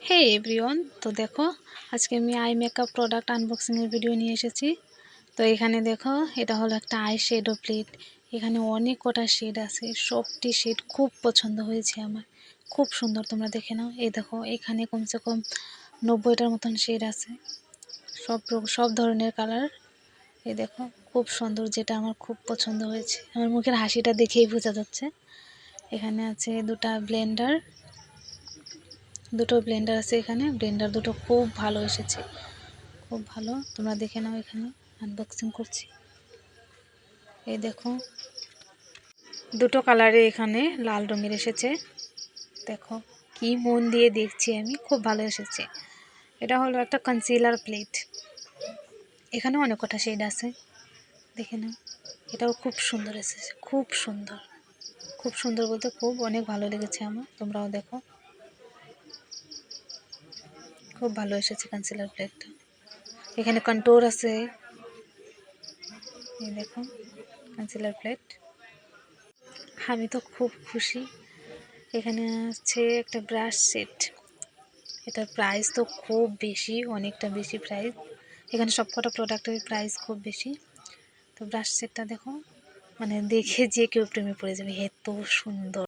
হে everyone, তো দেখো আজকে আমি আই মেকআপ প্রোডাক্ট আনবক্সিংয়ের ভিডিও নিয়ে এসেছি। তো এখানে দেখো, এটা হলো একটা আই শ্যাডো প্লেট। এখানে অনেক কটা শেড আছে, সবটি শেড খুব পছন্দ হয়েছে আমার, খুব সুন্দর। তোমরা দেখে নাও। এই দেখো, এখানে কমসে কম 90টার মতন শেড আছে, সব ধরনের কালার। এই দেখো, খুব সুন্দর, যেটা আমার খুব পছন্দ হয়েছে। আমার মুখের হাসিটা দেখেই বোঝা যাচ্ছে। এখানে আছে দুটো ব্লেন্ডার আছে। এখানে ব্লেন্ডার দুটো খুব ভালো এসেছে, খুব ভালো। তোমরা দেখে নাও। এখানে আনবক্সিং করছি। এই দেখো, দুটো কালারে এখানে লাল রঙের এসেছে। দেখো, কি মন দিয়ে দেখছি আমি, খুব ভালো এসেছে। এটা হলো একটা কনসিলার প্লেট। এখানে অনেক কটা শেড আছে, দেখে নাও। এটাও খুব সুন্দর এসেছে, খুব সুন্দর। খুব সুন্দর বলতে খুব অনেক ভালো লেগেছে আমার। তোমরাও দেখো, খুব ভালো এসেছে কনসিলার প্লেটটা। এখানে কন্ট্রোর আছে। এই দেখো, কনসিলার প্লেট। আমি তো খুব খুশি। এখানে আছে একটা ব্রাশ সেট। এটার প্রাইস তো খুব বেশি, অনেকটা বেশি প্রাইস। এখানে সবকটা প্রোডাক্টের প্রাইস খুব বেশি। তো ব্রাশ সেটটা দেখো, মানে দেখে যে কেউ প্রেমে পড়ে যাবে, এত সুন্দর।